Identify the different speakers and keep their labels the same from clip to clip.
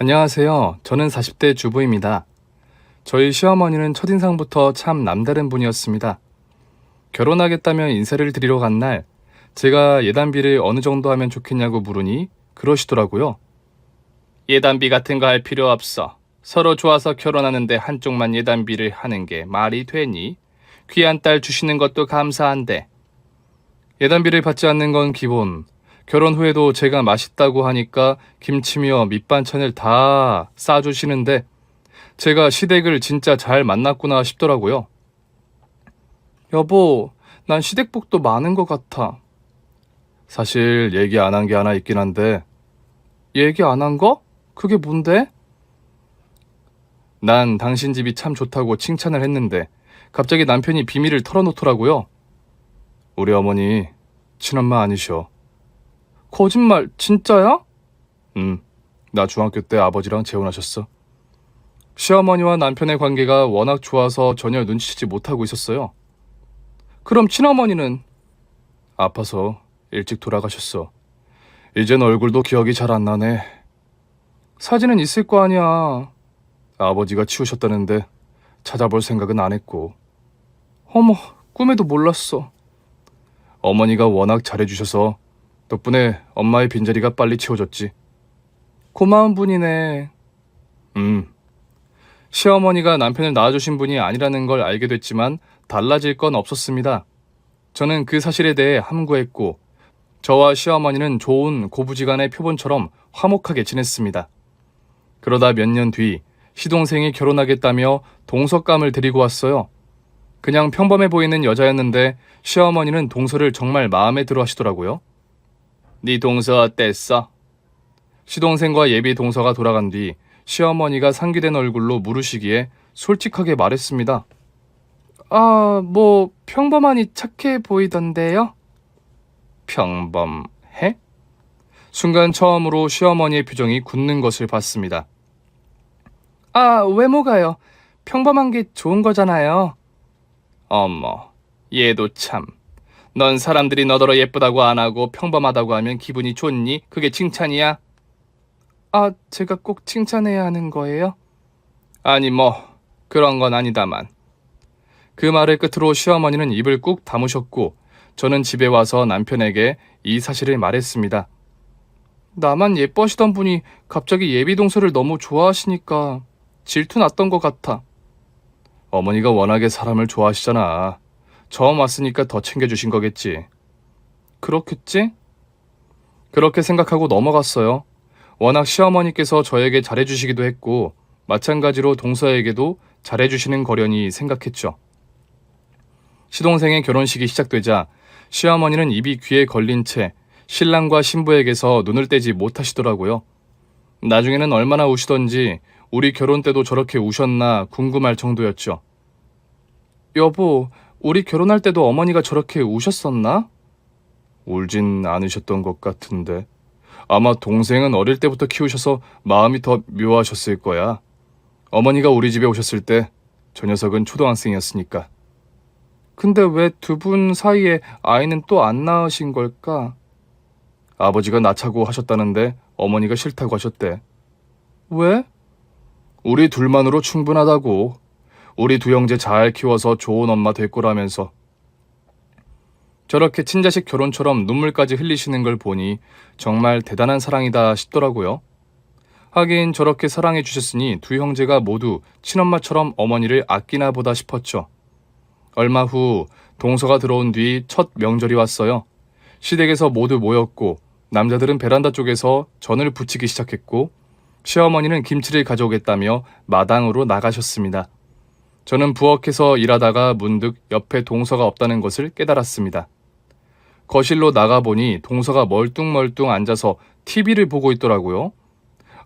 Speaker 1: 안녕하세요. 저는 40대 주부입니다. 저희 시어머니는 첫인상부터 참 남다른 분이었습니다. 결혼하겠다며 인사를 드리러 간 날, 제가 예단비를 어느 정도 하면 좋겠냐고 물으니 그러시더라고요. 예단비 같은 거 할 필요 없어. 서로 좋아서 결혼하는데 한쪽만 예단비를 하는 게 말이 되니? 귀한 딸 주시는 것도 감사한데. 예단비를 받지 않는 건 기본. 결혼 후에도 제가 맛있다고 하니까 김치며 밑반찬을 다 싸주시는데 제가 시댁을 진짜 잘 만났구나 싶더라고요. 여보, 난 시댁복도 많은 것 같아. 사실 얘기 안 한 게 하나 있긴 한데. 얘기 안 한 거? 그게 뭔데? 난 당신 집이 참 좋다고 칭찬을 했는데 갑자기 남편이 비밀을 털어놓더라고요. 우리 어머니 친엄마 아니셔. 거짓말, 진짜야? 나 중학교 때 아버지랑 재혼하셨어. 시어머니와 남편의 관계가 워낙 좋아서 전혀 눈치채지 못하고 있었어요. 그럼 친어머니는? 아파서 일찍 돌아가셨어. 이젠 얼굴도 기억이 잘 안 나네. 사진은 있을 거 아니야. 아버지가 치우셨다는데 찾아볼 생각은 안 했고. 어머, 꿈에도 몰랐어. 어머니가 워낙 잘해주셔서 덕분에 엄마의 빈자리가 빨리 채워졌지. 고마운 분이네. 시어머니가 남편을 낳아주신 분이 아니라는 걸 알게 됐지만 달라질 건 없었습니다. 저는 그 사실에 대해 함구했고 저와 시어머니는 좋은 고부지간의 표본처럼 화목하게 지냈습니다. 그러다 몇 년 뒤 시동생이 결혼하겠다며 동서감을 데리고 왔어요. 그냥 평범해 보이는 여자였는데 시어머니는 동서를 정말 마음에 들어 하시더라고요. 네 동서 어땠어? 시동생과 예비 동서가 돌아간 뒤 시어머니가 상기된 얼굴로 물으시기에 솔직하게 말했습니다. 뭐 평범하니 착해 보이던데요? 평범해? 순간 처음으로 시어머니의 표정이 굳는 것을 봤습니다. 외모가요. 평범한 게 좋은 거잖아요. 어머, 얘도 참. 넌 사람들이 너더러 예쁘다고 안 하고 평범하다고 하면 기분이 좋니? 그게 칭찬이야? 제가 꼭 칭찬해야 하는 거예요? 아니 그런 건 아니다만. 그 말을 끝으로 시어머니는 입을 꾹 다무셨고 저는 집에 와서 남편에게 이 사실을 말했습니다. 나만 예뻐하시던 분이 갑자기 예비 동서를 너무 좋아하시니까 질투 났던 것 같아. 어머니가 워낙에 사람을 좋아하시잖아. 처음 왔으니까 더 챙겨주신 거겠지. 그렇겠지? 그렇게 생각하고 넘어갔어요. 워낙 시어머니께서 저에게 잘해주시기도 했고 마찬가지로 동서에게도 잘해주시는 거려니 생각했죠. 시동생의 결혼식이 시작되자 시어머니는 입이 귀에 걸린 채 신랑과 신부에게서 눈을 떼지 못하시더라고요. 나중에는 얼마나 우시던지 우리 결혼 때도 저렇게 우셨나 궁금할 정도였죠. 여보, 우리 결혼할 때도 어머니가 저렇게 우셨었나? 울진 않으셨던 것 같은데. 아마 동생은 어릴 때부터 키우셔서 마음이 더 묘하셨을 거야. 어머니가 우리 집에 오셨을 때 저 녀석은 초등학생이었으니까. 근데 왜 두 분 사이에 아이는 또 안 낳으신 걸까? 아버지가 낳자고 하셨다는데 어머니가 싫다고 하셨대. 왜? 우리 둘만으로 충분하다고. 우리 두 형제 잘 키워서 좋은 엄마 될 거라면서. 저렇게 친자식 결혼처럼 눈물까지 흘리시는 걸 보니 정말 대단한 사랑이다 싶더라고요. 하긴 저렇게 사랑해 주셨으니 두 형제가 모두 친엄마처럼 어머니를 아끼나 보다 싶었죠. 얼마 후 동서가 들어온 뒤 첫 명절이 왔어요. 시댁에서 모두 모였고 남자들은 베란다 쪽에서 전을 부치기 시작했고 시어머니는 김치를 가져오겠다며 마당으로 나가셨습니다. 저는 부엌에서 일하다가 문득 옆에 동서가 없다는 것을 깨달았습니다. 거실로 나가보니 동서가 멀뚱멀뚱 앉아서 TV를 보고 있더라고요.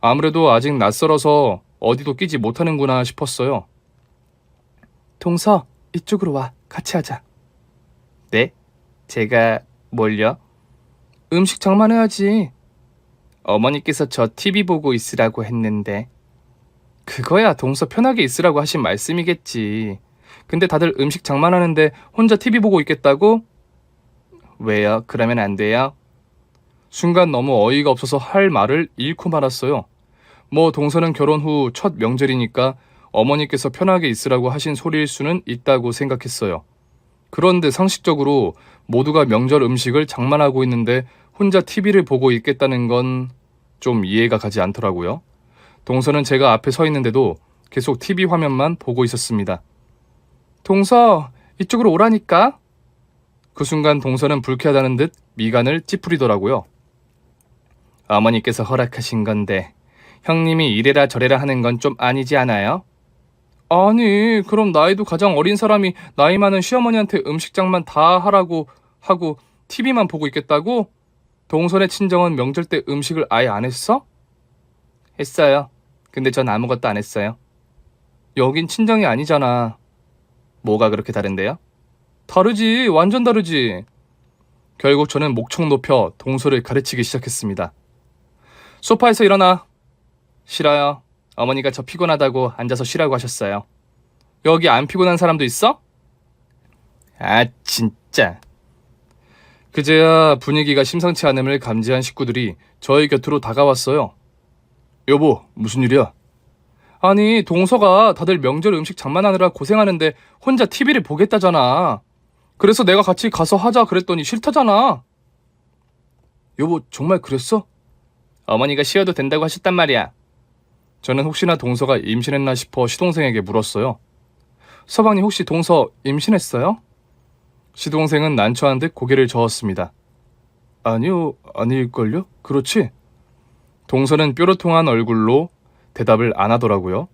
Speaker 1: 아무래도 아직 낯설어서 어디도 끼지 못하는구나 싶었어요. 동서, 이쪽으로 와. 같이 하자. 네? 제가 뭘요? 음식 장만해야지. 어머니께서 저 TV 보고 있으라고 했는데. 그거야 동서 편하게 있으라고 하신 말씀이겠지. 근데 다들 음식 장만하는데 혼자 TV 보고 있겠다고? 왜요? 그러면 안 돼요? 순간 너무 어이가 없어서 할 말을 잃고 말았어요. 뭐 동서는 결혼 후 첫 명절이니까 어머니께서 편하게 있으라고 하신 소리일 수는 있다고 생각했어요. 그런데 상식적으로 모두가 명절 음식을 장만하고 있는데 혼자 TV를 보고 있겠다는 건 좀 이해가 가지 않더라고요. 동서는 제가 앞에 서 있는데도 계속 TV 화면만 보고 있었습니다. 동서, 이쪽으로 오라니까? 그 순간 동서는 불쾌하다는 듯 미간을 찌푸리더라고요. 어머니께서 허락하신 건데 형님이 이래라 저래라 하는 건 좀 아니지 않아요? 아니, 그럼 나이도 가장 어린 사람이 나이 많은 시어머니한테 음식장만 다 하라고 하고 TV만 보고 있겠다고? 동선의 친정은 명절 때 음식을 아예 안 했어? 했어요. 근데 전 아무것도 안 했어요. 여긴 친정이 아니잖아. 뭐가 그렇게 다른데요? 다르지, 완전 다르지. 결국 저는 목청 높여 동서를 가르치기 시작했습니다. 소파에서 일어나. 싫어요. 어머니가 저 피곤하다고 앉아서 쉬라고 하셨어요. 여기 안 피곤한 사람도 있어? 아, 진짜. 그제야 분위기가 심상치 않음을 감지한 식구들이 저희 곁으로 다가왔어요. 여보, 무슨 일이야? 아니, 동서가 다들 명절 음식 장만하느라 고생하는데 혼자 TV를 보겠다잖아. 그래서 내가 같이 가서 하자 그랬더니 싫다잖아. 여보, 정말 그랬어? 어머니가 쉬어도 된다고 하셨단 말이야. 저는 혹시나 동서가 임신했나 싶어 시동생에게 물었어요. 서방님 혹시 동서 임신했어요? 시동생은 난처한 듯 고개를 저었습니다. 아니요, 아닐걸요? 그렇지? 동서는 뾰로통한 얼굴로 대답을 안 하더라고요.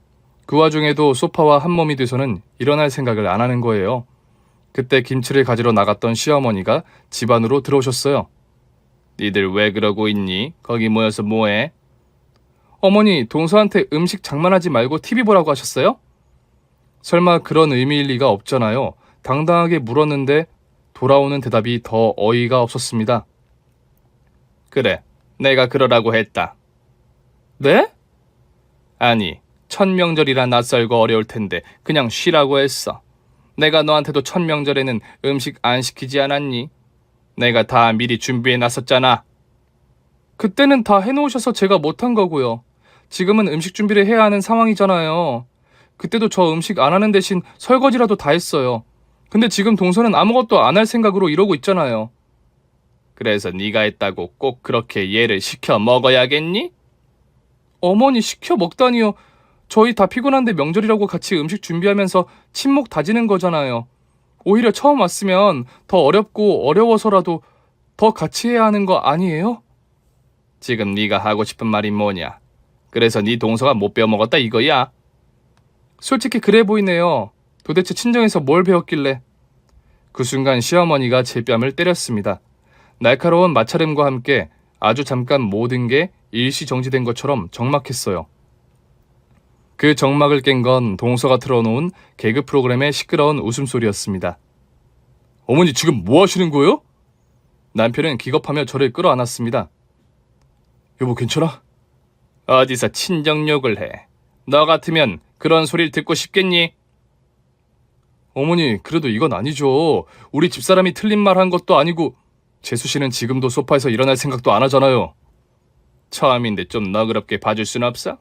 Speaker 1: 그 와중에도 소파와 한몸이 돼서는 일어날 생각을 안 하는 거예요. 그때 김치를 가지러 나갔던 시어머니가 집 안으로 들어오셨어요. 니들 왜 그러고 있니? 거기 모여서 뭐해? 어머니, 동서한테 음식 장만하지 말고 TV 보라고 하셨어요? 설마 그런 의미일 리가 없잖아요. 당당하게 물었는데 돌아오는 대답이 더 어이가 없었습니다. 그래, 내가 그러라고 했다. 네? 아니, 첫 명절이라 낯설고 어려울 텐데 그냥 쉬라고 했어. 내가 너한테도 첫 명절에는 음식 안 시키지 않았니? 내가 다 미리 준비해 놨었잖아. 그때는 다 해놓으셔서 제가 못한 거고요. 지금은 음식 준비를 해야 하는 상황이잖아요. 그때도 저 음식 안 하는 대신 설거지라도 다 했어요. 근데 지금 동서는 아무것도 안 할 생각으로 이러고 있잖아요. 그래서 네가 했다고 꼭 그렇게 얘를 시켜 먹어야겠니? 어머니 시켜 먹다니요. 저희 다 피곤한데 명절이라고 같이 음식 준비하면서 친목 다지는 거잖아요. 오히려 처음 왔으면 더 어렵고 어려워서라도 더 같이 해야 하는 거 아니에요? 지금 네가 하고 싶은 말이 뭐냐? 그래서 네 동서가 못 배워먹었다 이거야? 솔직히 그래 보이네요. 도대체 친정에서 뭘 배웠길래. 그 순간 시어머니가 제 뺨을 때렸습니다. 날카로운 마찰음과 함께 아주 잠깐 모든 게 일시정지된 것처럼 적막했어요. 그 적막을 깬 건 동서가 틀어놓은 개그 프로그램의 시끄러운 웃음소리였습니다. 어머니 지금 뭐 하시는 거예요? 남편은 기겁하며 저를 끌어안았습니다. 여보 괜찮아? 어디서 친정욕을 해. 너 같으면 그런 소리를 듣고 싶겠니? 어머니 그래도 이건 아니죠. 우리 집사람이 틀린 말 한 것도 아니고 재수씨는 지금도 소파에서 일어날 생각도 안 하잖아요. 처음인데 좀 너그럽게 봐줄 순 없어?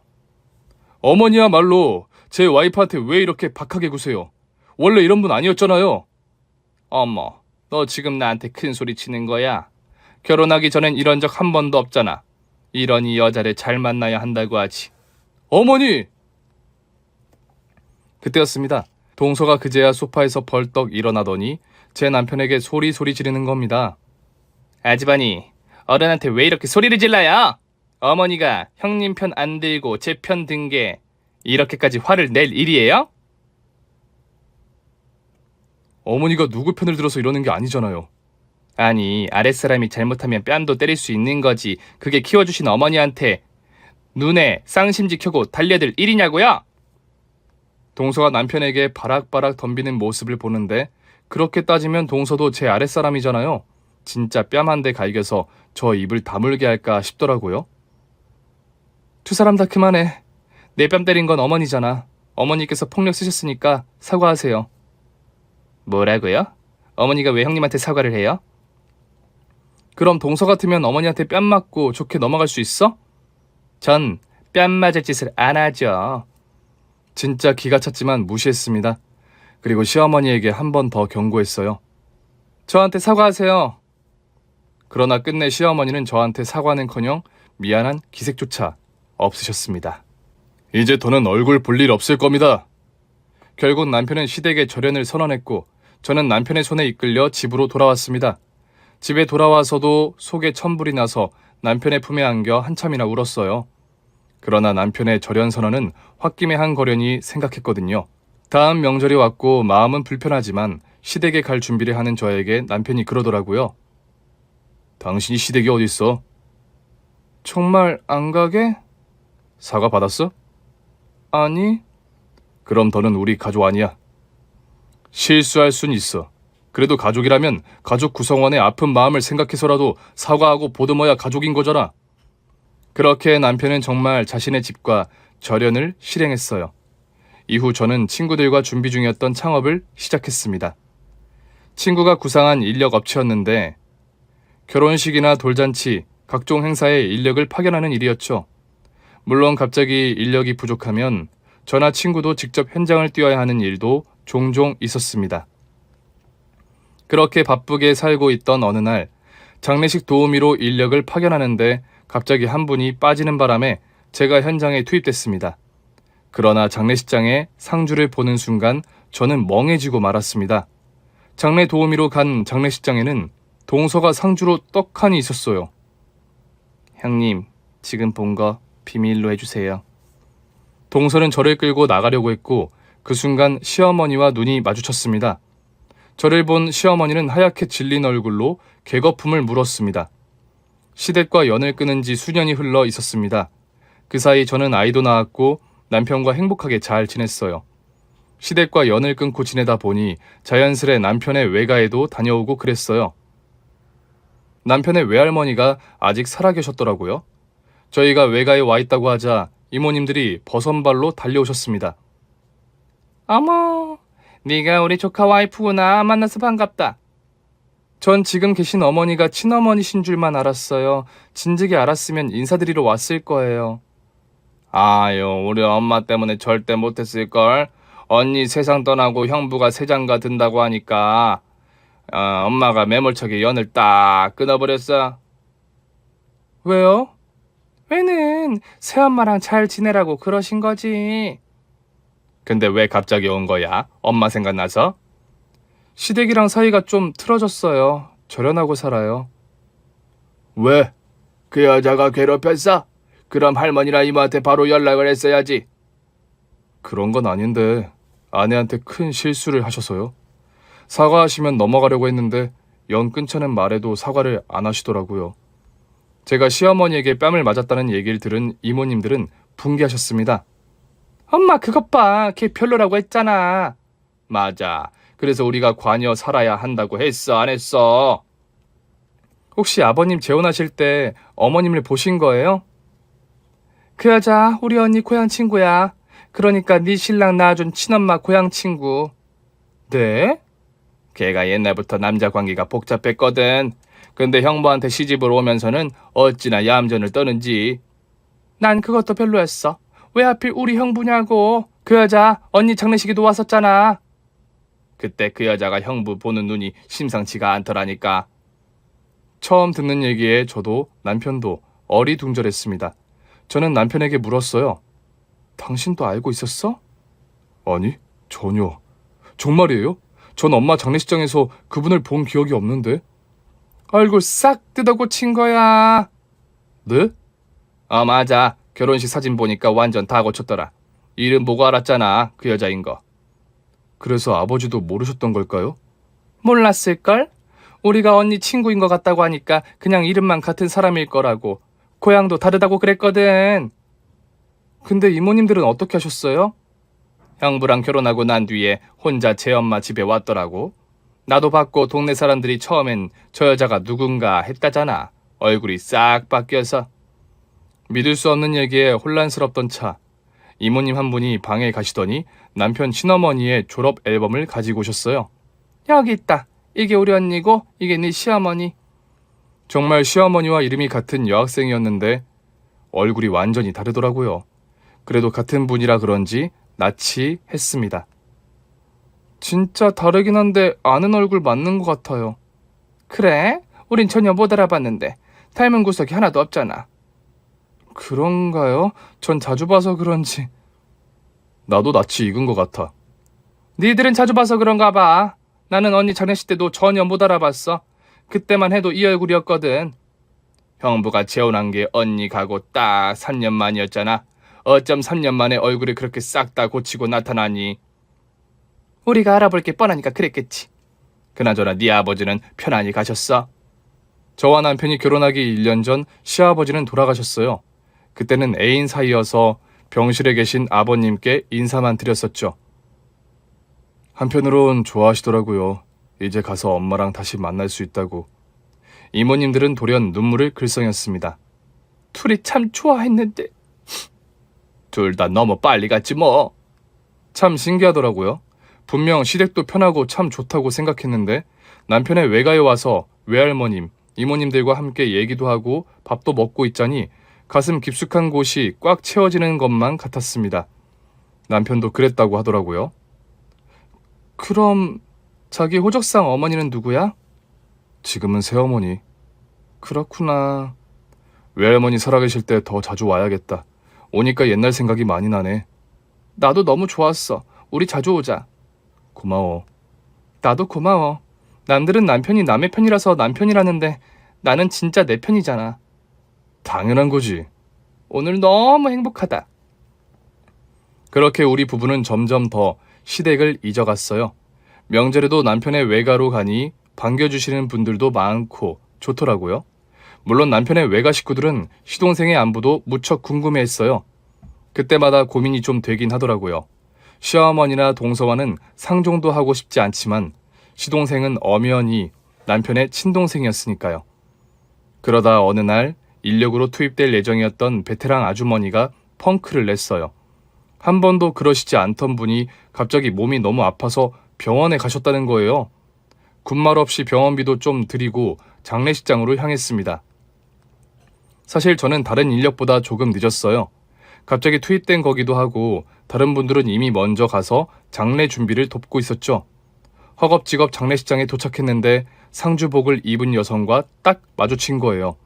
Speaker 1: 어머니야말로 제 와이프한테 왜 이렇게 박하게 구세요? 원래 이런 분 아니었잖아요. 어머, 너 지금 나한테 큰 소리 치는 거야? 결혼하기 전엔 이런 적 한 번도 없잖아. 이러니 여자를 잘 만나야 한다고 하지. 어머니! 그때였습니다. 동서가 그제야 소파에서 벌떡 일어나더니 제 남편에게 소리 지르는 겁니다. 아주버니, 어른한테 왜 이렇게 소리를 질러요? 어머니가 형님 편 안 들고 제 편 든 게 이렇게까지 화를 낼 일이에요? 어머니가 누구 편을 들어서 이러는 게 아니잖아요. 아니, 아랫사람이 잘못하면 뺨도 때릴 수 있는 거지. 그게 키워주신 어머니한테 눈에 쌍심지 켜고 달려들 일이냐고요? 동서가 남편에게 바락바락 덤비는 모습을 보는데 그렇게 따지면 동서도 제 아랫사람이잖아요. 진짜 뺨 한 대 갈겨서 저 입을 다물게 할까 싶더라고요. 두 사람 다 그만해. 내 뺨 때린 건 어머니잖아. 어머니께서 폭력 쓰셨으니까 사과하세요. 뭐라고요? 어머니가 왜 형님한테 사과를 해요? 그럼 동서 같으면 어머니한테 뺨 맞고 좋게 넘어갈 수 있어? 전 뺨 맞을 짓을 안 하죠. 진짜 기가 찼지만 무시했습니다. 그리고 시어머니에게 한 번 더 경고했어요. 저한테 사과하세요. 그러나 끝내 시어머니는 저한테 사과는커녕 미안한 기색조차 없으셨습니다. 이제 더는 얼굴 볼 일 없을 겁니다. 결국 남편은 시댁의 절연을 선언했고 저는 남편의 손에 이끌려 집으로 돌아왔습니다. 집에 돌아와서도 속에 천불이 나서 남편의 품에 안겨 한참이나 울었어요. 그러나 남편의 절연 선언은 홧김에 한 거려니 생각했거든요. 다음 명절이 왔고 마음은 불편하지만 시댁에 갈 준비를 하는 저에게 남편이 그러더라고요. 당신이 시댁이 어딨어? 정말 안 가게? 사과 받았어? 아니. 그럼 너는 우리 가족 아니야. 실수할 순 있어. 그래도 가족이라면 가족 구성원의 아픈 마음을 생각해서라도 사과하고 보듬어야 가족인 거잖아. 그렇게 남편은 정말 자신의 집과 절연을 실행했어요. 이후 저는 친구들과 준비 중이었던 창업을 시작했습니다. 친구가 구상한 인력 업체였는데 결혼식이나 돌잔치, 각종 행사에 인력을 파견하는 일이었죠. 물론 갑자기 인력이 부족하면 저나 친구도 직접 현장을 뛰어야 하는 일도 종종 있었습니다. 그렇게 바쁘게 살고 있던 어느 날 장례식 도우미로 인력을 파견하는데 갑자기 한 분이 빠지는 바람에 제가 현장에 투입됐습니다. 그러나 장례식장에 상주를 보는 순간 저는 멍해지고 말았습니다. 장례 도우미로 간 장례식장에는 동서가 상주로 떡하니 있었어요. 형님, 지금 본 거 비밀로 해주세요. 동서는 저를 끌고 나가려고 했고 그 순간 시어머니와 눈이 마주쳤습니다. 저를 본 시어머니는 하얗게 질린 얼굴로 개거품을 물었습니다. 시댁과 연을 끊은 지 수년이 흘러 있었습니다. 그 사이 저는 아이도 낳았고 남편과 행복하게 잘 지냈어요. 시댁과 연을 끊고 지내다 보니 자연스레 남편의 외가에도 다녀오고 그랬어요. 남편의 외할머니가 아직 살아계셨더라고요. 저희가 외가에 와 있다고 하자 이모님들이 버선발로 달려오셨습니다. 어머, 네가 우리 조카 와이프구나. 만나서 반갑다. 전 지금 계신 어머니가 친어머니신 줄만 알았어요. 진즉에 알았으면 인사드리러 왔을 거예요. 아유, 우리 엄마 때문에 절대 못했을걸. 언니 세상 떠나고 형부가 세장가 든다고 하니까 엄마가 매몰차게 연을 딱 끊어버렸어. 왜요? 왜는 새엄마랑 잘 지내라고 그러신 거지. 근데 왜 갑자기 온 거야? 엄마 생각나서? 시댁이랑 사이가 좀 틀어졌어요. 절연하고 살아요. 왜? 그 여자가 괴롭혔어? 그럼 할머니나 이모한테 바로 연락을 했어야지. 그런 건 아닌데 아내한테 큰 실수를 하셔서요. 사과하시면 넘어가려고 했는데 연 끊자는 말에도 사과를 안 하시더라고요. 제가 시어머니에게 뺨을 맞았다는 얘기를 들은 이모님들은 붕괴하셨습니다. 엄마 그것 봐. 걔 별로라고 했잖아. 맞아. 그래서 우리가 관여 살아야 한다고 했어, 안 했어? 혹시 아버님 재혼하실 때 어머님을 보신 거예요? 그 여자 우리 언니 고향 친구야. 그러니까 네 신랑 낳아준 친엄마 고향 친구. 네? 걔가 옛날부터 남자 관계가 복잡했거든. 근데 형부한테 시집을 오면서는 어찌나 얌전을 떠는지. 난 그것도 별로였어. 왜 하필 우리 형부냐고. 그 여자 언니 장례식에도 왔었잖아. 그때 그 여자가 형부 보는 눈이 심상치가 않더라니까. 처음 듣는 얘기에 저도 남편도 어리둥절했습니다. 저는 남편에게 물었어요. 당신도 알고 있었어? 아니, 전혀. 정말이에요? 전 엄마 장례식장에서 그분을 본 기억이 없는데. 얼굴 싹 뜯어고친 거야. 네? 맞아. 결혼식 사진 보니까 완전 다 고쳤더라. 이름 보고 알았잖아. 그 여자인 거. 그래서 아버지도 모르셨던 걸까요? 몰랐을걸? 우리가 언니 친구인 것 같다고 하니까 그냥 이름만 같은 사람일 거라고. 고향도 다르다고 그랬거든. 근데 이모님들은 어떻게 하셨어요? 형부랑 결혼하고 난 뒤에 혼자 제 엄마 집에 왔더라고. 나도 봤고 동네 사람들이 처음엔 저 여자가 누군가 했다잖아. 얼굴이 싹 바뀌어서. 믿을 수 없는 얘기에 혼란스럽던 차. 이모님 한 분이 방에 가시더니 남편 친어머니의 졸업 앨범을 가지고 오셨어요. 여기 있다. 이게 우리 언니고 이게 네 시어머니. 정말 시어머니와 이름이 같은 여학생이었는데 얼굴이 완전히 다르더라고요. 그래도 같은 분이라 그런지 낯이 했습니다. 진짜 다르긴 한데 아는 얼굴 맞는 것 같아요. 그래? 우린 전혀 못 알아봤는데 닮은 구석이 하나도 없잖아. 그런가요? 전 자주 봐서 그런지. 나도 낯이 익은 것 같아. 니들은 자주 봐서 그런가 봐. 나는 언니 장례식 때도 전혀 못 알아봤어. 그때만 해도 이 얼굴이었거든. 형부가 재혼한 게 언니 가고 딱 3년 만이었잖아. 어쩜 3년 만에 얼굴이 그렇게 싹 다 고치고 나타나니. 우리가 알아볼 게 뻔하니까 그랬겠지. 그나저나 네 아버지는 편안히 가셨어? 저와 남편이 결혼하기 1년 전 시아버지는 돌아가셨어요. 그때는 애인 사이여서 병실에 계신 아버님께 인사만 드렸었죠. 한편으론 좋아하시더라고요. 이제 가서 엄마랑 다시 만날 수 있다고. 이모님들은 돌연 눈물을 글썽였습니다. 둘이 참 좋아했는데. 둘 다 너무 빨리 갔지 뭐. 참 신기하더라고요. 분명 시댁도 편하고 참 좋다고 생각했는데 남편의 외가에 와서 외할머님, 이모님들과 함께 얘기도 하고 밥도 먹고 있자니 가슴 깊숙한 곳이 꽉 채워지는 것만 같았습니다. 남편도 그랬다고 하더라고요. 그럼 자기 호적상 어머니는 누구야? 지금은 새어머니. 그렇구나. 외할머니 살아계실 때 더 자주 와야겠다. 오니까 옛날 생각이 많이 나네. 나도 너무 좋았어. 우리 자주 오자. 고마워. 나도 고마워. 남들은 남편이 남의 편이라서 남편이라는데 나는 진짜 내 편이잖아. 당연한 거지. 오늘 너무 행복하다. 그렇게 우리 부부는 점점 더 시댁을 잊어갔어요. 명절에도 남편의 외가로 가니 반겨주시는 분들도 많고 좋더라고요. 물론 남편의 외가 식구들은 시동생의 안부도 무척 궁금해했어요. 그때마다 고민이 좀 되긴 하더라고요. 시어머니나 동서와는 상종도 하고 싶지 않지만 시동생은 엄연히 남편의 친동생이었으니까요. 그러다 어느 날 인력으로 투입될 예정이었던 베테랑 아주머니가 펑크를 냈어요. 한 번도 그러시지 않던 분이 갑자기 몸이 너무 아파서 병원에 가셨다는 거예요. 군말 없이 병원비도 좀 드리고 장례식장으로 향했습니다. 사실 저는 다른 인력보다 조금 늦었어요. 갑자기 투입된 거기도 하고 다른 분들은 이미 먼저 가서 장례 준비를 돕고 있었죠. 허겁지겁 장례식장에 도착했는데 상주복을 입은 여성과 딱 마주친 거예요.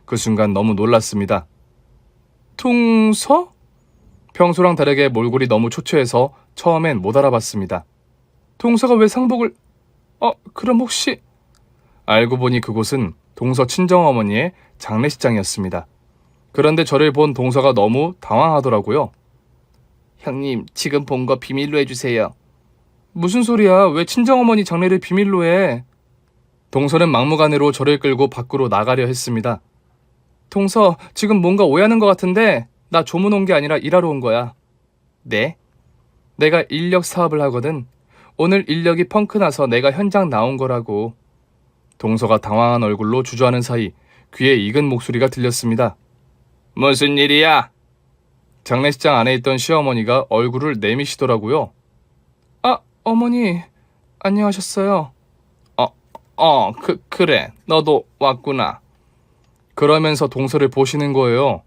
Speaker 1: 그 순간 너무 놀랐습니다. 동서? 평소랑 다르게 몰골이 너무 초췌해서 처음엔 못 알아봤습니다. 동서가 왜 상복을... 그럼 혹시... 알고 보니 그곳은 동서 친정어머니의 장례식장이었습니다. 그런데 저를 본 동서가 너무 당황하더라고요. 형님, 지금 본 거 비밀로 해주세요. 무슨 소리야? 왜 친정어머니 장례를 비밀로 해? 동서는 막무가내로 저를 끌고 밖으로 나가려 했습니다. 동서, 지금 뭔가 오해하는 것 같은데 나 조문 온 게 아니라 일하러 온 거야. 네? 내가 인력 사업을 하거든. 오늘 인력이 펑크 나서 내가 현장 나온 거라고. 동서가 당황한 얼굴로 주저하는 사이 귀에 익은 목소리가 들렸습니다. 무슨 일이야? 장례식장 안에 있던 시어머니가 얼굴을 내미시더라고요. 어머니, 안녕하셨어요. 그래. 너도 왔구나. 그러면서 동서를 보시는 거예요.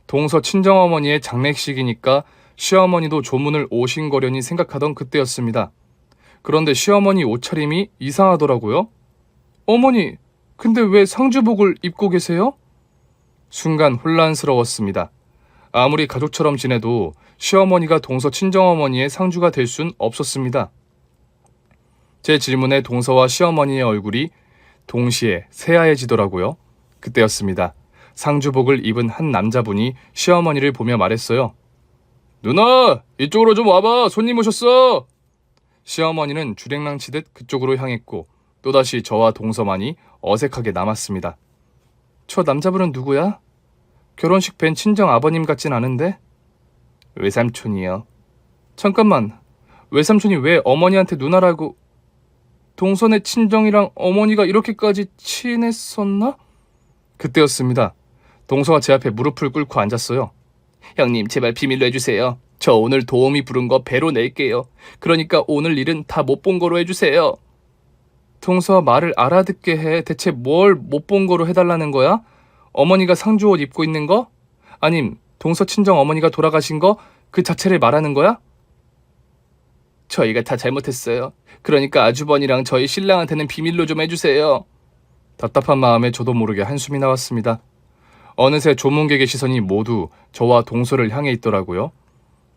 Speaker 1: 동서 친정어머니의 장례식이니까 시어머니도 조문을 오신 거려니 생각하던 그때였습니다. 그런데 시어머니 옷차림이 이상하더라고요. 어머니, 근데 왜 상주복을 입고 계세요? 순간 혼란스러웠습니다. 아무리 가족처럼 지내도 시어머니가 동서 친정어머니의 상주가 될 순 없었습니다. 제 질문에 동서와 시어머니의 얼굴이 동시에 새하얘지더라고요. 그때였습니다. 상주복을 입은 한 남자분이 시어머니를 보며 말했어요. 누나, 이쪽으로 좀 와봐. 손님 오셨어. 시어머니는 주랭랑 치듯 그쪽으로 향했고 또다시 저와 동서만이 어색하게 남았습니다. 저 남자분은 누구야? 결혼식 뵌 친정 아버님 같진 않은데? 외삼촌이요. 잠깐만, 외삼촌이 왜 어머니한테 누나라고... 동선의 친정이랑 어머니가 이렇게까지 친했었나? 그때였습니다. 동서가 제 앞에 무릎을 꿇고 앉았어요. 형님, 제발 비밀로 해주세요. 저 오늘 도우미 부른 거 배로 낼게요. 그러니까 오늘 일은 다 못 본 거로 해주세요. 동서가 말을 알아듣게 해. 대체 뭘 못 본 거로 해달라는 거야? 어머니가 상주 옷 입고 있는 거? 아님 동서 친정 어머니가 돌아가신 거 그 자체를 말하는 거야? 저희가 다 잘못했어요. 그러니까 아주버니랑 저희 신랑한테는 비밀로 좀 해주세요. 답답한 마음에 저도 모르게 한숨이 나왔습니다. 어느새 조문객의 시선이 모두 저와 동서를 향해 있더라고요.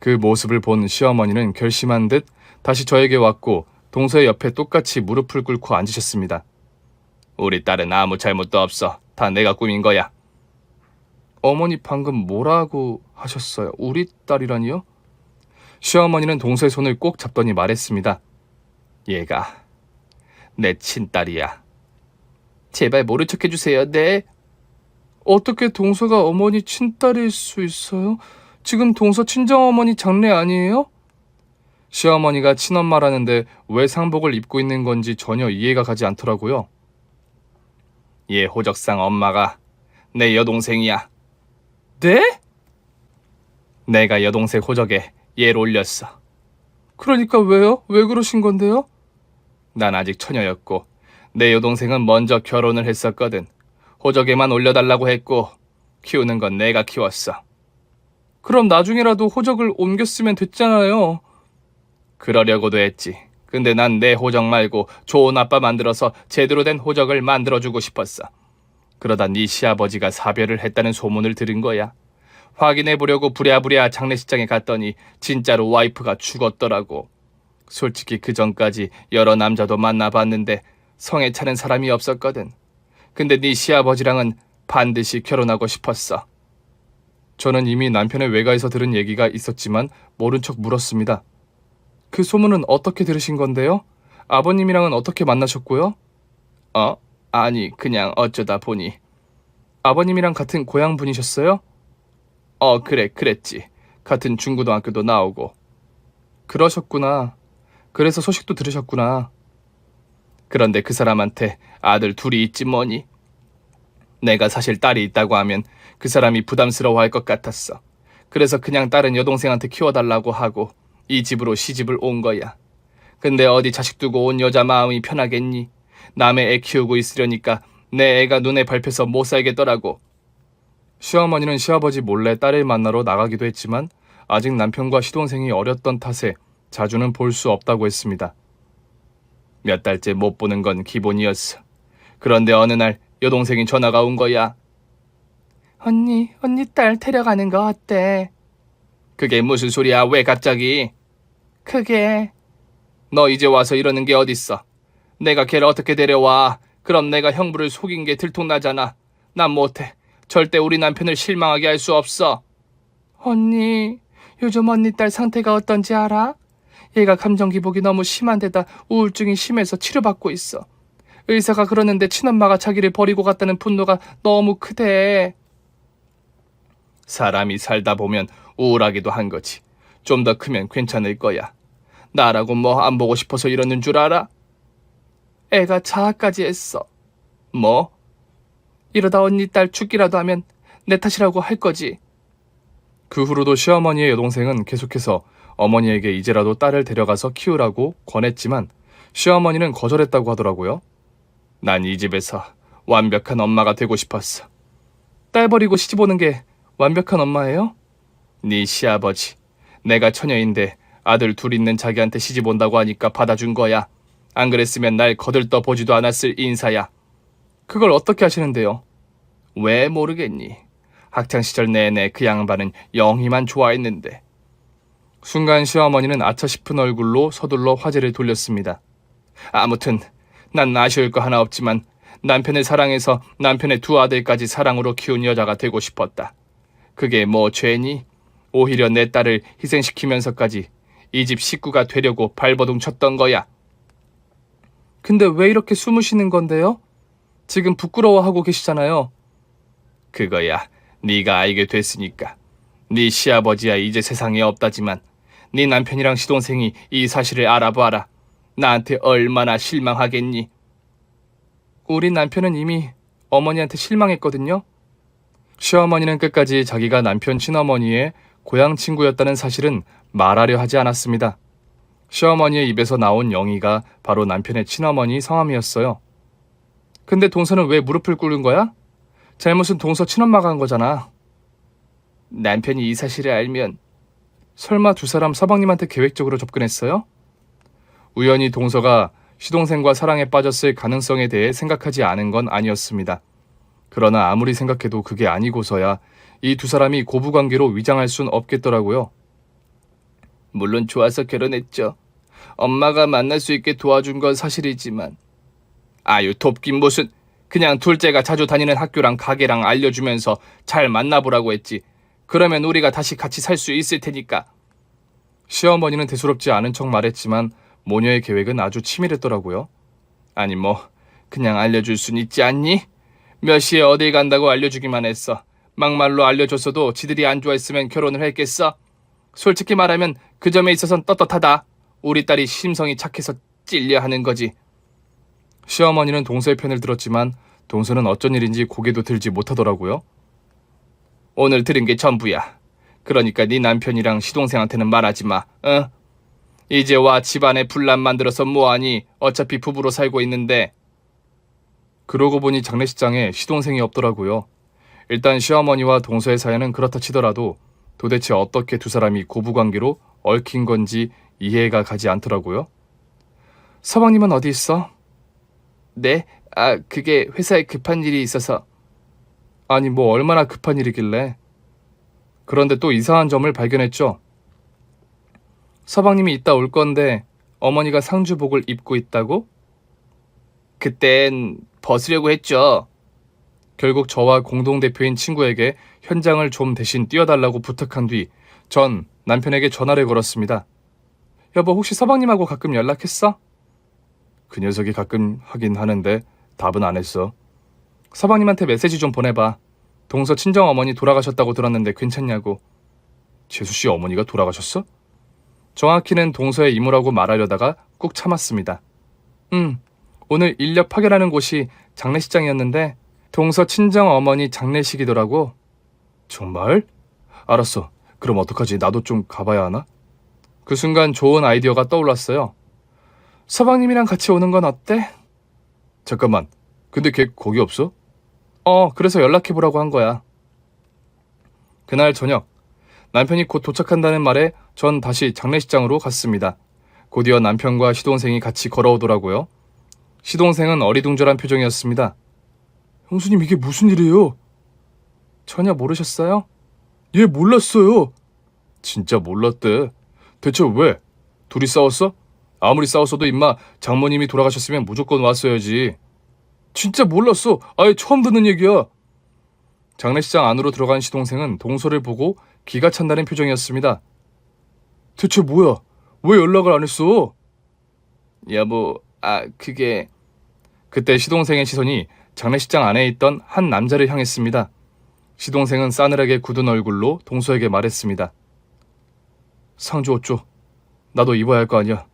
Speaker 1: 그 모습을 본 시어머니는 결심한 듯 다시 저에게 왔고 동서의 옆에 똑같이 무릎을 꿇고 앉으셨습니다. 우리 딸은 아무 잘못도 없어. 다 내가 꾸민 거야. 어머니 방금 뭐라고 하셨어요? 우리 딸이라니요? 시어머니는 동서의 손을 꼭 잡더니 말했습니다. 얘가 내 친딸이야. 제발 모른 척 해주세요. 네. 어떻게 동서가 어머니 친딸일 수 있어요? 지금 동서 친정어머니 장례 아니에요? 시어머니가 친엄마라는데 왜 상복을 입고 있는 건지 전혀 이해가 가지 않더라고요. 얘 호적상 엄마가 내 여동생이야. 네? 내가 여동생 호적에 얘를 올렸어. 그러니까 왜요? 왜 그러신 건데요? 난 아직 처녀였고 내 여동생은 먼저 결혼을 했었거든. 호적에만 올려달라고 했고 키우는 건 내가 키웠어. 그럼 나중에라도 호적을 옮겼으면 됐잖아요. 그러려고도 했지. 근데 난 내 호적 말고 좋은 아빠 만들어서 제대로 된 호적을 만들어주고 싶었어. 그러다 네 시아버지가 사별을 했다는 소문을 들은 거야. 확인해보려고 부랴부랴 장례식장에 갔더니 진짜로 와이프가 죽었더라고. 솔직히 그 전까지 여러 남자도 만나봤는데 성에 차는 사람이 없었거든. 근데 네 시아버지랑은 반드시 결혼하고 싶었어. 저는 이미 남편의 외가에서 들은 얘기가 있었지만 모른 척 물었습니다. 그 소문은 어떻게 들으신 건데요? 아버님이랑은 어떻게 만나셨고요? 아니 그냥 어쩌다 보니. 아버님이랑 같은 고향 분이셨어요? 그래 그랬지. 같은 중고등학교도 나오고. 그러셨구나. 그래서 소식도 들으셨구나. 그런데 그 사람한테 아들 둘이 있지 뭐니. 내가 사실 딸이 있다고 하면 그 사람이 부담스러워할 것 같았어. 그래서 그냥 딸은 여동생한테 키워달라고 하고 이 집으로 시집을 온 거야. 근데 어디 자식 두고 온 여자 마음이 편하겠니? 남의 애 키우고 있으려니까 내 애가 눈에 밟혀서 못 살겠더라고. 시어머니는 시아버지 몰래 딸을 만나러 나가기도 했지만 아직 남편과 시동생이 어렸던 탓에 자주는 볼 수 없다고 했습니다. 몇 달째 못 보는 건 기본이었어. 그런데 어느 날 여동생이 전화가 온 거야. 언니 딸 데려가는 거 어때? 그게 무슨 소리야? 왜 갑자기? 그게 너 이제 와서 이러는 게 어딨어? 내가 걔를 어떻게 데려와? 그럼 내가 형부를 속인 게 들통나잖아. 난 못해. 절대 우리 남편을 실망하게 할 수 없어. 언니, 요즘 언니 딸 상태가 어떤지 알아? 얘가 감정 기복이 너무 심한 데다 우울증이 심해서 치료받고 있어. 의사가 그러는데 친엄마가 자기를 버리고 갔다는 분노가 너무 크대. 사람이 살다 보면 우울하기도 한 거지. 좀 더 크면 괜찮을 거야. 나라고 뭐 안 보고 싶어서 이러는 줄 알아? 애가 자아까지 했어. 뭐? 이러다 언니 딸 죽기라도 하면 내 탓이라고 할 거지. 그 후로도 시어머니의 여동생은 계속해서 어머니에게 이제라도 딸을 데려가서 키우라고 권했지만 시어머니는 거절했다고 하더라고요. 난 이 집에서 완벽한 엄마가 되고 싶었어. 딸 버리고 시집 오는 게 완벽한 엄마예요? 네 시아버지. 내가 처녀인데 아들 둘 있는 자기한테 시집 온다고 하니까 받아준 거야. 안 그랬으면 날 거들떠 보지도 않았을 인사야. 그걸 어떻게 하시는데요? 왜 모르겠니? 학창시절 내내 그 양반은 영희만 좋아했는데. 순간 시어머니는 아차 싶은 얼굴로 서둘러 화제를 돌렸습니다. 아무튼 난 아쉬울 거 하나 없지만 남편을 사랑해서 남편의 두 아들까지 사랑으로 키운 여자가 되고 싶었다. 그게 뭐 죄니? 오히려 내 딸을 희생시키면서까지 이 집 식구가 되려고 발버둥 쳤던 거야. 근데 왜 이렇게 숨으시는 건데요? 지금 부끄러워하고 계시잖아요. 그거야 네가 알게 됐으니까. 네 시아버지야 이제 세상에 없다지만 네 남편이랑 시동생이 이 사실을 알아봐라. 나한테 얼마나 실망하겠니? 우리 남편은 이미 어머니한테 실망했거든요. 시어머니는 끝까지 자기가 남편 친어머니의 고향 친구였다는 사실은 말하려 하지 않았습니다. 시어머니의 입에서 나온 영희가 바로 남편의 친어머니 성함이었어요. 근데 동서는 왜 무릎을 꿇은 거야? 잘못은 동서 친엄마가 한 거잖아. 남편이 이 사실을 알면... 설마 두 사람 서방님한테 계획적으로 접근했어요? 우연히 동서가 시동생과 사랑에 빠졌을 가능성에 대해 생각하지 않은 건 아니었습니다. 그러나 아무리 생각해도 그게 아니고서야 이 두 사람이 고부관계로 위장할 순 없겠더라고요. 물론 좋아서 결혼했죠. 엄마가 만날 수 있게 도와준 건 사실이지만. 아유, 돕긴 무슨. 그냥 둘째가 자주 다니는 학교랑 가게랑 알려주면서 잘 만나보라고 했지. 그러면 우리가 다시 같이 살 수 있을 테니까. 시어머니는 대수롭지 않은 척 말했지만 모녀의 계획은 아주 치밀했더라고요. 아니 그냥 알려줄 순 있지 않니? 몇 시에 어딜 간다고 알려주기만 했어. 막말로 알려줬어도 지들이 안 좋아했으면 결혼을 했겠어? 솔직히 말하면 그 점에 있어선 떳떳하다. 우리 딸이 심성이 착해서 찔려 하는 거지. 시어머니는 동서의 편을 들었지만 동서는 어쩐 일인지 고개도 들지 못하더라고요. 오늘 들은 게 전부야. 그러니까 네 남편이랑 시동생한테는 말하지 마. 어? 이제 와 집안에 분란 만들어서 뭐하니? 어차피 부부로 살고 있는데. 그러고 보니 장례식장에 시동생이 없더라고요. 일단 시어머니와 동서의 사이는 그렇다 치더라도 도대체 어떻게 두 사람이 고부관계로 얽힌 건지 이해가 가지 않더라고요. 서방님은 어디 있어? 네? 그게 회사에 급한 일이 있어서. 아니 얼마나 급한 일이길래. 그런데 또 이상한 점을 발견했죠. 서방님이 이따 올 건데 어머니가 상주복을 입고 있다고? 그땐 벗으려고 했죠. 결국 저와 공동대표인 친구에게 현장을 좀 대신 띄워달라고 부탁한 뒤 전 남편에게 전화를 걸었습니다. 여보, 혹시 서방님하고 가끔 연락했어? 그 녀석이 가끔 하긴 하는데 답은 안 했어. 서방님한테 메시지 좀 보내봐. 동서 친정어머니 돌아가셨다고 들었는데 괜찮냐고. 재수씨 어머니가 돌아가셨어? 정확히는 동서의 이모라고 말하려다가 꾹 참았습니다. 오늘 인력 파견하는 곳이 장례식장이었는데 동서 친정어머니 장례식이더라고. 정말? 알았어. 그럼 어떡하지? 나도 좀 가봐야 하나? 그 순간 좋은 아이디어가 떠올랐어요. 서방님이랑 같이 오는 건 어때? 잠깐만. 근데 걔 거기 없어? 그래서 연락해보라고 한 거야. 그날 저녁, 남편이 곧 도착한다는 말에 전 다시 장례식장으로 갔습니다. 곧이어 남편과 시동생이 같이 걸어오더라고요. 시동생은 어리둥절한 표정이었습니다. 형수님, 이게 무슨 일이에요? 전혀 모르셨어요? 예, 몰랐어요. 진짜 몰랐대. 대체 왜? 둘이 싸웠어? 아무리 싸웠어도 임마 장모님이 돌아가셨으면 무조건 왔어야지. 진짜 몰랐어. 아예 처음 듣는 얘기야. 장례식장 안으로 들어간 시동생은 동서를 보고 기가 찬다는 표정이었습니다. 대체 뭐야? 왜 연락을 안 했어? 여보, 그게... 그때 시동생의 시선이 장례식장 안에 있던 한 남자를 향했습니다. 시동생은 싸늘하게 굳은 얼굴로 동서에게 말했습니다. 상주 옷 줘. 나도 입어야 할 거 아니야.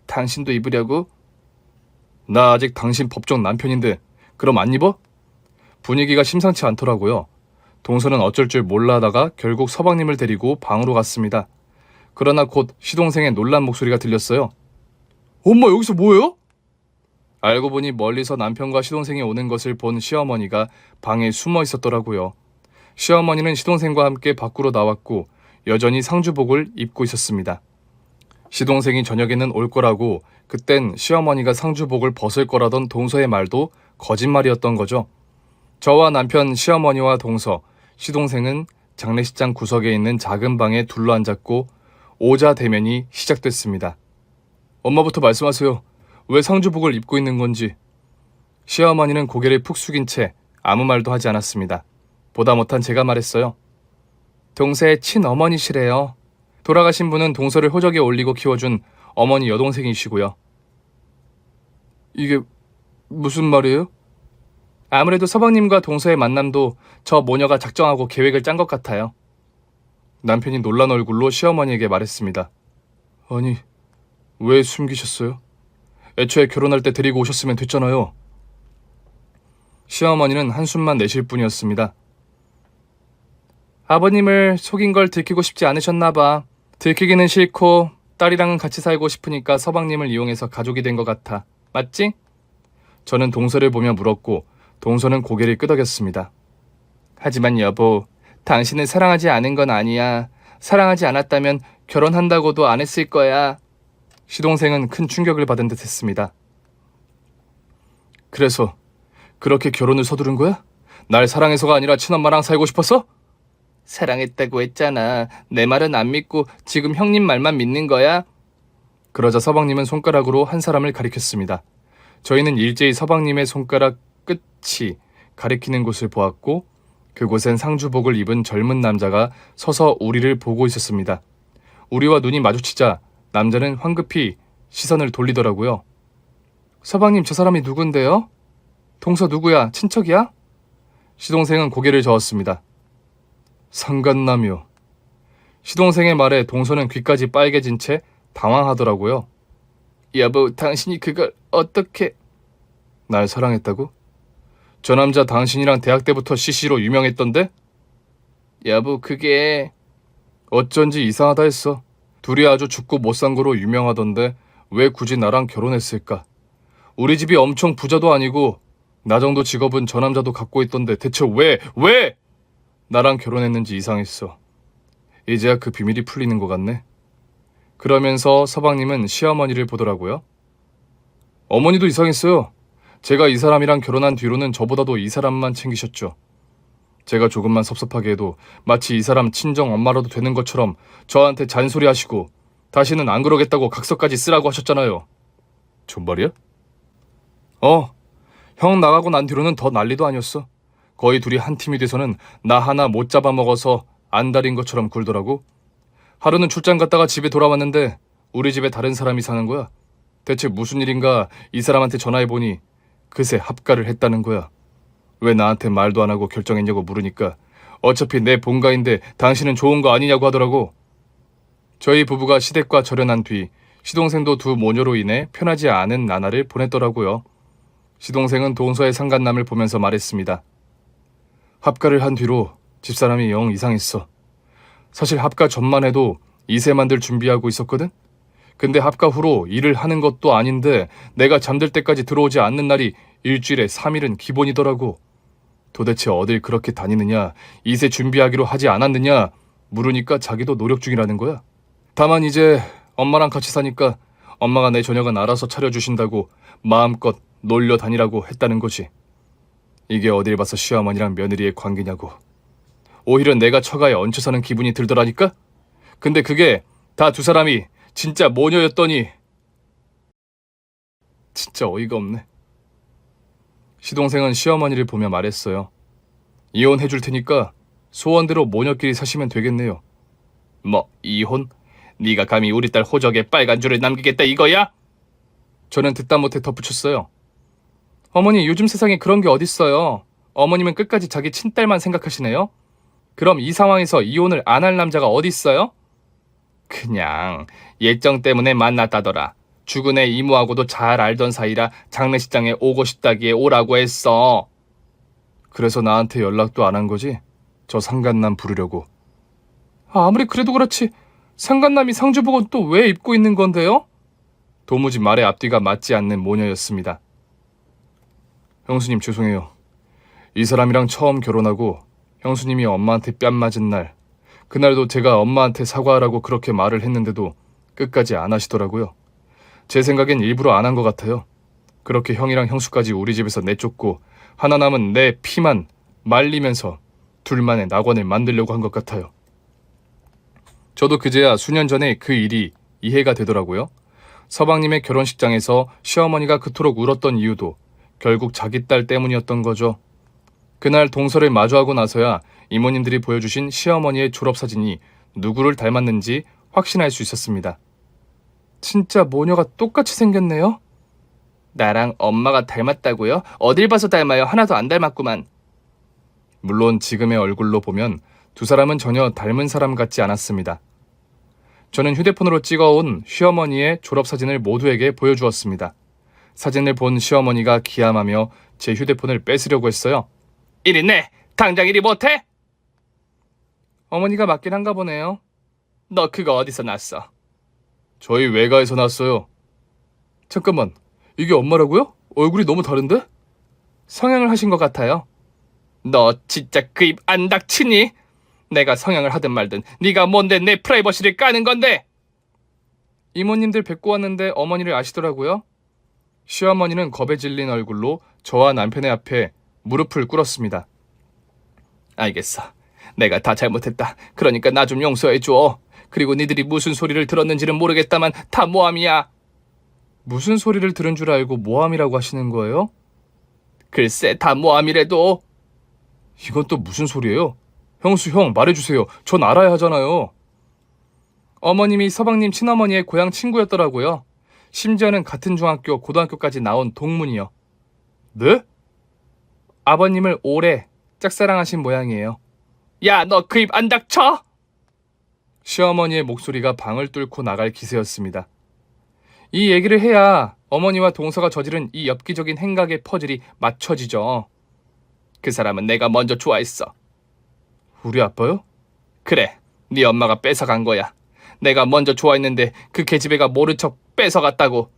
Speaker 1: 당신도 입으려고? 나 아직 당신 법정 남편인데 그럼 안 입어? 분위기가 심상치 않더라고요. 동서는 어쩔 줄 몰라 하다가 결국 서방님을 데리고 방으로 갔습니다. 그러나 곧 시동생의 놀란 목소리가 들렸어요. 엄마, 여기서 뭐해요? 알고 보니 멀리서 남편과 시동생이 오는 것을 본 시어머니가 방에 숨어 있었더라고요. 시어머니는 시동생과 함께 밖으로 나왔고 여전히 상주복을 입고 있었습니다. 시동생이 저녁에는 올 거라고 그땐 시어머니가 상주복을 벗을 거라던 동서의 말도 거짓말이었던 거죠. 저와 남편, 시어머니와 동서, 시동생은 장례식장 구석에 있는 작은 방에 둘러앉았고 오자 대면이 시작됐습니다. 엄마부터 말씀하세요. 왜 상주복을 입고 있는 건지. 시어머니는 고개를 푹 숙인 채 아무 말도 하지 않았습니다. 보다 못한 제가 말했어요. 동서의 친어머니시래요. 돌아가신 분은 동서를 호적에 올리고 키워준 어머니 여동생이시고요. 이게 무슨 말이에요? 아무래도 서방님과 동서의 만남도 저 모녀가 작정하고 계획을 짠 것 같아요. 남편이 놀란 얼굴로 시어머니에게 말했습니다. 아니, 왜 숨기셨어요? 애초에 결혼할 때 데리고 오셨으면 됐잖아요. 시어머니는 한숨만 내쉴 뿐이었습니다. 아버님을 속인 걸 들키고 싶지 않으셨나 봐. 들키기는 싫고 딸이랑은 같이 살고 싶으니까 서방님을 이용해서 가족이 된 것 같아. 맞지? 저는 동서를 보며 물었고 동서는 고개를 끄덕였습니다. 하지만 여보, 당신을 사랑하지 않은 건 아니야. 사랑하지 않았다면 결혼한다고도 안 했을 거야. 시동생은 큰 충격을 받은 듯 했습니다. 그래서 그렇게 결혼을 서두른 거야? 날 사랑해서가 아니라 친엄마랑 살고 싶었어? 사랑했다고 했잖아. 내 말은 안 믿고 지금 형님 말만 믿는 거야? 그러자 서방님은 손가락으로 한 사람을 가리켰습니다. 저희는 일제히 서방님의 손가락 끝이 가리키는 곳을 보았고 그곳엔 상주복을 입은 젊은 남자가 서서 우리를 보고 있었습니다. 우리와 눈이 마주치자 남자는 황급히 시선을 돌리더라고요. 서방님, 저 사람이 누군데요? 동서 누구야? 친척이야? 시동생은 고개를 저었습니다. 상간남이요. 시동생의 말에 동서는 귀까지 빨개진 채 당황하더라고요. 여보, 당신이 그걸 어떻게... 날 사랑했다고? 저 남자 당신이랑 대학 때부터 CC로 유명했던데? 여보, 그게... 어쩐지 이상하다 했어. 둘이 아주 죽고 못산거로 유명하던데 왜 굳이 나랑 결혼했을까? 우리 집이 엄청 부자도 아니고 나 정도 직업은 저 남자도 갖고 있던데 대체 왜 나랑 결혼했는지 이상했어. 이제야 그 비밀이 풀리는 것 같네. 그러면서 서방님은 시어머니를 보더라고요. 어머니도 이상했어요. 제가 이 사람이랑 결혼한 뒤로는 저보다도 이 사람만 챙기셨죠. 제가 조금만 섭섭하게 해도 마치 이 사람 친정 엄마라도 되는 것처럼 저한테 잔소리하시고 다시는 안 그러겠다고 각서까지 쓰라고 하셨잖아요. 존말이야? 형 나가고 난 뒤로는 더 난리도 아니었어. 거의 둘이 한 팀이 돼서는 나 하나 못 잡아먹어서 안달인 것처럼 굴더라고. 하루는 출장 갔다가 집에 돌아왔는데 우리 집에 다른 사람이 사는 거야. 대체 무슨 일인가 이 사람한테 전화해보니 그새 합가를 했다는 거야. 왜 나한테 말도 안 하고 결정했냐고 물으니까 어차피 내 본가인데 당신은 좋은 거 아니냐고 하더라고. 저희 부부가 시댁과 절연한 뒤 시동생도 두 모녀로 인해 편하지 않은 나날을 보냈더라고요. 시동생은 동서의 상간남을 보면서 말했습니다. 합가를 한 뒤로 집사람이 영 이상했어. 사실 합가 전만 해도 이세 만들 준비하고 있었거든? 근데 합가 후로 일을 하는 것도 아닌데 내가 잠들 때까지 들어오지 않는 날이 일주일에 3일은 기본이더라고. 도대체 어딜 그렇게 다니느냐, 이세 준비하기로 하지 않았느냐 물으니까 자기도 노력 중이라는 거야. 다만 이제 엄마랑 같이 사니까 엄마가 내 저녁은 알아서 차려주신다고 마음껏 놀려 다니라고 했다는 거지. 이게 어딜 봐서 시어머니랑 며느리의 관계냐고. 오히려 내가 처가에 얹혀 사는 기분이 들더라니까? 근데 그게 다 두 사람이 진짜 모녀였더니 진짜 어이가 없네. 시동생은 시어머니를 보며 말했어요. 이혼해줄 테니까 소원대로 모녀끼리 사시면 되겠네요. 뭐 이혼? 네가 감히 우리 딸 호적에 빨간 줄을 남기겠다 이거야? 저는 듣다 못해 덧붙였어요. 어머니, 요즘 세상에 그런 게 어딨어요. 어머님은 끝까지 자기 친딸만 생각하시네요. 그럼 이 상황에서 이혼을 안 할 남자가 어딨어요? 그냥 예정 때문에 만났다더라. 죽은 애 이모하고도 잘 알던 사이라 장례식장에 오고 싶다기에 오라고 했어. 그래서 나한테 연락도 안 한 거지? 저 상간남 부르려고. 아무리 그래도 그렇지 상간남이 상주복은 또 왜 입고 있는 건데요? 도무지 말의 앞뒤가 맞지 않는 모녀였습니다. 형수님 죄송해요. 이 사람이랑 처음 결혼하고 형수님이 엄마한테 뺨 맞은 날, 그날도 제가 엄마한테 사과하라고 그렇게 말을 했는데도 끝까지 안 하시더라고요. 제 생각엔 일부러 안 한 것 같아요. 그렇게 형이랑 형수까지 우리 집에서 내쫓고 하나 남은 내 피만 말리면서 둘만의 낙원을 만들려고 한 것 같아요. 저도 그제야 수년 전에 그 일이 이해가 되더라고요. 서방님의 결혼식장에서 시어머니가 그토록 울었던 이유도 결국 자기 딸 때문이었던 거죠. 그날 동서를 마주하고 나서야 이모님들이 보여주신 시어머니의 졸업사진이 누구를 닮았는지 확신할 수 있었습니다. 진짜 모녀가 똑같이 생겼네요? 나랑 엄마가 닮았다고요? 어딜 봐서 닮아요? 하나도 안 닮았구만. 물론 지금의 얼굴로 보면 두 사람은 전혀 닮은 사람 같지 않았습니다. 저는 휴대폰으로 찍어온 시어머니의 졸업사진을 모두에게 보여주었습니다. 사진을 본 시어머니가 기함하며 제 휴대폰을 뺏으려고 했어요. 이리 내! 당장 이리 못해? 어머니가 맞긴 한가 보네요. 너 그거 어디서 났어? 저희 외가에서 났어요. 잠깐만, 이게 엄마라고요? 얼굴이 너무 다른데? 성형을 하신 것 같아요. 너 진짜 그 입 안 닥치니? 내가 성형을 하든 말든 네가 뭔데 내 프라이버시를 까는 건데? 이모님들 뵙고 왔는데 어머니를 아시더라고요. 시어머니는 겁에 질린 얼굴로 저와 남편의 앞에 무릎을 꿇었습니다. 알겠어. 내가 다 잘못했다. 그러니까 나 좀 용서해줘. 그리고 니들이 무슨 소리를 들었는지는 모르겠다만 다 모함이야. 무슨 소리를 들은 줄 알고 모함이라고 하시는 거예요? 글쎄, 다 모함이래도. 이건 또 무슨 소리예요? 형수 형, 말해주세요. 전 알아야 하잖아요. 어머님이 서방님 친어머니의 고향 친구였더라고요. 심지어는 같은 중학교, 고등학교까지 나온 동문이요. 네? 아버님을 오래 짝사랑하신 모양이에요. 야, 너 그 입 안 닥쳐? 시어머니의 목소리가 방을 뚫고 나갈 기세였습니다. 이 얘기를 해야 어머니와 동서가 저지른 이 엽기적인 행각의 퍼즐이 맞춰지죠. 그 사람은 내가 먼저 좋아했어. 우리 아빠요? 그래, 네 엄마가 뺏어간 거야. 내가 먼저 좋아했는데 그 계집애가 모른 척 뺏어갔다고.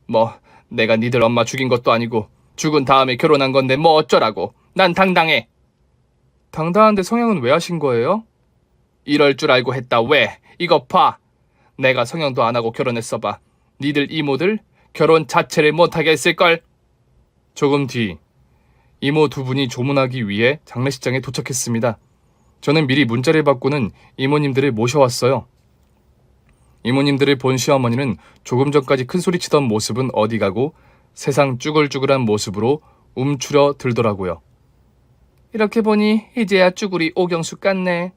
Speaker 1: 뭐 내가 니들 엄마 죽인 것도 아니고 죽은 다음에 결혼한 건데 뭐 어쩌라고. 난 당당해. 당당한데 성형은 왜 하신 거예요? 이럴 줄 알고 했다. 왜? 이거 봐. 내가 성형도 안 하고 결혼했어 봐. 니들 이모들 결혼 자체를 못하게 했을걸. 조금 뒤 이모 두 분이 조문하기 위해 장례식장에 도착했습니다. 저는 미리 문자를 받고는 이모님들을 모셔왔어요. 이모님들을 본 시어머니는 조금 전까지 큰소리치던 모습은 어디 가고 세상 쭈글쭈글한 모습으로 움츠려 들더라고요. 이렇게 보니 이제야 쭈구리 오경수 같네.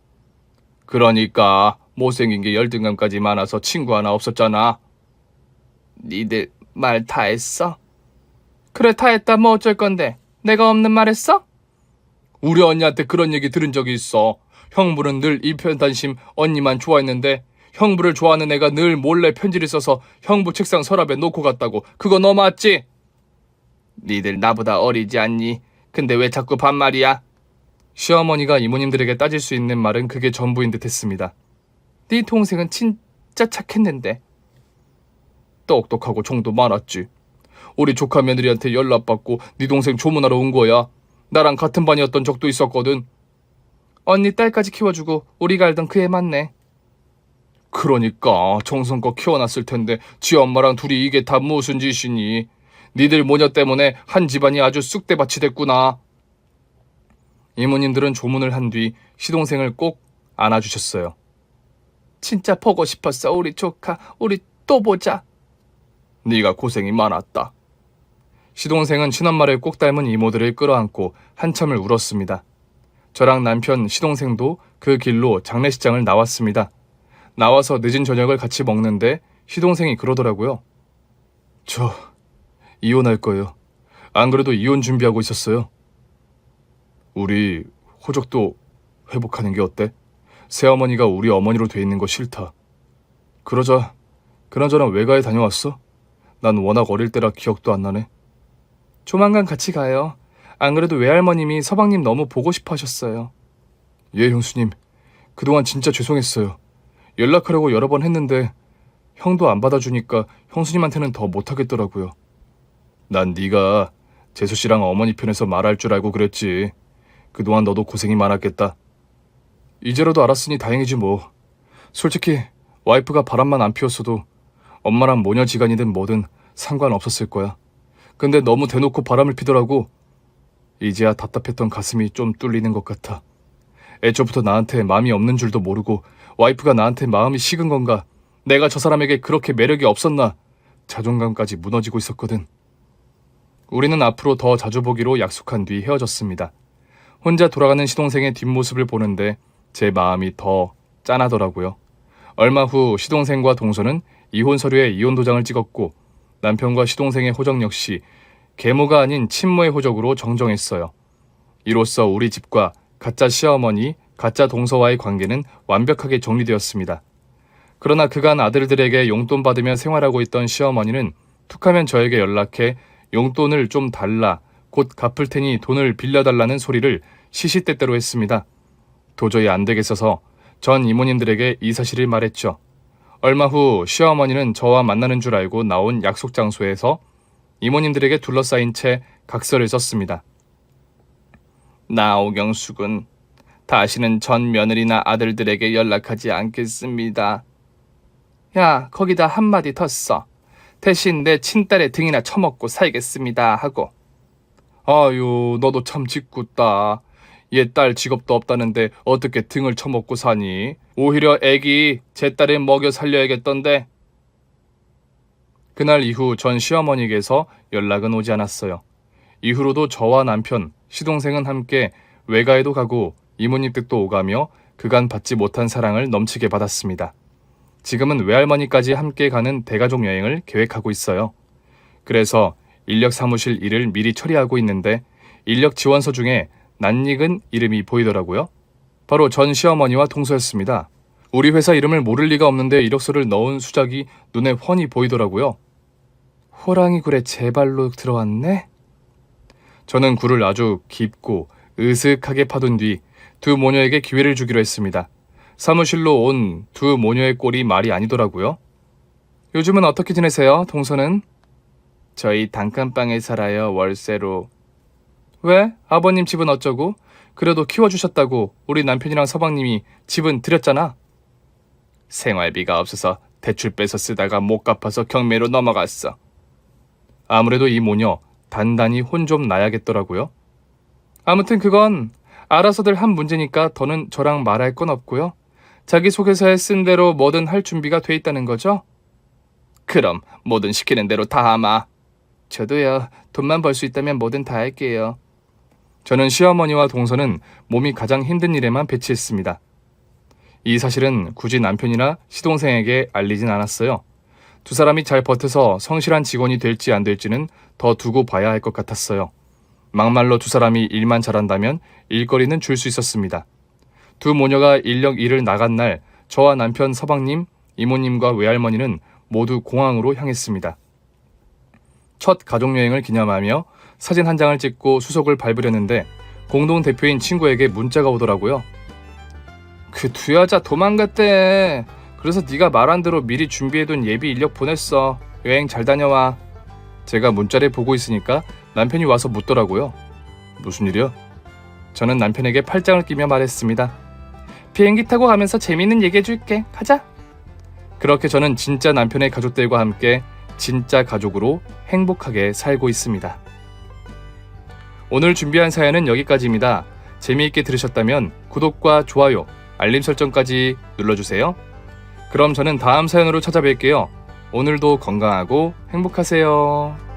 Speaker 1: 그러니까 못생긴 게 열등감까지 많아서 친구 하나 없었잖아. 니들 말 다 했어? 그래, 다 했다. 뭐 어쩔 건데. 내가 없는 말 했어? 우리 언니한테 그런 얘기 들은 적이 있어. 형부는 늘 일편단심 언니만 좋아했는데 형부를 좋아하는 애가 늘 몰래 편지를 써서 형부 책상 서랍에 놓고 갔다고. 그거 너 맞지? 니들 나보다 어리지 않니? 근데 왜 자꾸 반말이야? 시어머니가 이모님들에게 따질 수 있는 말은 그게 전부인 듯 했습니다. 네 동생은 진짜 착했는데. 똑똑하고 정도 많았지. 우리 조카 며느리한테 연락받고 네 동생 조문하러 온 거야. 나랑 같은 반이었던 적도 있었거든. 언니 딸까지 키워주고 우리가 알던 그 애 맞네. 그러니까 정성껏 키워놨을 텐데 지 엄마랑 둘이 이게 다 무슨 짓이니. 니들 모녀 때문에 한 집안이 아주 쑥대밭이 됐구나. 이모님들은 조문을 한 뒤 시동생을 꼭 안아주셨어요. 진짜 보고 싶었어. 우리 조카. 우리 또 보자. 네가 고생이 많았다. 시동생은 친엄마를 꼭 닮은 이모들을 끌어안고 한참을 울었습니다. 저랑 남편, 시동생도 그 길로 장례식장을 나왔습니다. 나와서 늦은 저녁을 같이 먹는데 시동생이 그러더라고요. 저 이혼할 거예요. 안 그래도 이혼 준비하고 있었어요. 우리 호적도 회복하는 게 어때? 새어머니가 우리 어머니로 돼 있는 거 싫다. 그러자. 그나저나 외가에 다녀왔어? 난 워낙 어릴 때라 기억도 안 나네. 조만간 같이 가요. 안 그래도 외할머님이 서방님 너무 보고 싶어 하셨어요. 예, 형수님. 그동안 진짜 죄송했어요. 연락하려고 여러 번 했는데 형도 안 받아주니까 형수님한테는 더 못하겠더라고요. 난 네가 재수씨랑 어머니 편에서 말할 줄 알고 그랬지. 그동안 너도 고생이 많았겠다. 이제라도 알았으니 다행이지 뭐. 솔직히 와이프가 바람만 안 피웠어도 엄마랑 모녀지간이든 뭐든 상관없었을 거야. 근데 너무 대놓고 바람을 피더라고. 이제야 답답했던 가슴이 좀 뚫리는 것 같아. 애초부터 나한테 마음이 없는 줄도 모르고 와이프가 나한테 마음이 식은 건가. 내가 저 사람에게 그렇게 매력이 없었나. 자존감까지 무너지고 있었거든. 우리는 앞으로 더 자주 보기로 약속한 뒤 헤어졌습니다. 혼자 돌아가는 시동생의 뒷모습을 보는데 제 마음이 더 짠하더라고요. 얼마 후 시동생과 동서는 이혼 서류에 이혼 도장을 찍었고 남편과 시동생의 호적 역시 계모가 아닌 친모의 호적으로 정정했어요. 이로써 우리 집과 가짜 시어머니, 가짜 동서와의 관계는 완벽하게 정리되었습니다. 그러나 그간 아들들에게 용돈 받으며 생활하고 있던 시어머니는 툭하면 저에게 연락해 용돈을 좀 달라, 곧 갚을 테니 돈을 빌려달라는 소리를 시시때때로 했습니다. 도저히 안 되겠어서 전 이모님들에게 이 사실을 말했죠. 얼마 후 시어머니는 저와 만나는 줄 알고 나온 약속 장소에서 이모님들에게 둘러싸인 채 각서를 썼습니다. 나 오경숙은 다시는 전 며느리나 아들들에게 연락하지 않겠습니다. 야, 거기다 한마디 더 써. 대신 내 친딸의 등이나 쳐먹고 살겠습니다 하고. 아유, 너도 참 짓궂다. 얘 딸 직업도 없다는데 어떻게 등을 쳐먹고 사니? 오히려 애기 제 딸을 먹여 살려야겠던데. 그날 이후 전 시어머니에게서 연락은 오지 않았어요. 이후로도 저와 남편, 시동생은 함께 외가에도 가고 이모님 댁도 오가며 그간 받지 못한 사랑을 넘치게 받았습니다. 지금은 외할머니까지 함께 가는 대가족 여행을 계획하고 있어요. 그래서 인력 사무실 일을 미리 처리하고 있는데 인력 지원서 중에 낯익은 이름이 보이더라고요. 바로 전 시어머니와 동서였습니다. 우리 회사 이름을 모를 리가 없는데 이력서를 넣은 수작이 눈에 훤히 보이더라고요. 호랑이 굴에 제 발로 들어왔네? 저는 굴을 아주 깊고 으슥하게 파둔 뒤 두 모녀에게 기회를 주기로 했습니다. 사무실로 온 두 모녀의 꼴이 말이 아니더라고요. 요즘은 어떻게 지내세요, 동서는? 저희 단칸방에 살아요, 월세로. 왜? 아버님 집은 어쩌고? 그래도 키워주셨다고 우리 남편이랑 서방님이 집은 드렸잖아. 생활비가 없어서 대출 빼서 쓰다가 못 갚아서 경매로 넘어갔어. 아무래도 이 모녀 단단히 혼 좀 나야겠더라고요. 아무튼 그건 알아서들 한 문제니까 더는 저랑 말할 건 없고요. 자기소개서에 쓴 대로 뭐든 할 준비가 돼 있다는 거죠? 그럼 뭐든 시키는 대로 다 하마. 저도요. 돈만 벌 수 있다면 뭐든 다 할게요. 저는 시어머니와 동서는 몸이 가장 힘든 일에만 배치했습니다. 이 사실은 굳이 남편이나 시동생에게 알리진 않았어요. 두 사람이 잘 버텨서 성실한 직원이 될지 안 될지는 더 두고 봐야 할 것 같았어요. 막말로 두 사람이 일만 잘한다면 일거리는 줄 수 있었습니다. 두 모녀가 인력 일을 나간 날 저와 남편 서방님, 이모님과 외할머니는 모두 공항으로 향했습니다. 첫 가족여행을 기념하며 사진 한 장을 찍고 수속을 밟으려는데 공동대표인 친구에게 문자가 오더라고요. 그 두 여자 도망갔대. 그래서 네가 말한 대로 미리 준비해둔 예비 인력 보냈어. 여행 잘 다녀와. 제가 문자를 보고 있으니까 남편이 와서 묻더라고요. 무슨 일이야? 저는 남편에게 팔짱을 끼며 말했습니다. 비행기 타고 가면서 재미있는 얘기해줄게. 가자. 그렇게 저는 진짜 남편의 가족들과 함께 진짜 가족으로 행복하게 살고 있습니다. 오늘 준비한 사연은 여기까지입니다. 재미있게 들으셨다면 구독과 좋아요, 알림 설정까지 눌러주세요. 그럼 저는 다음 사연으로 찾아뵐게요. 오늘도 건강하고 행복하세요.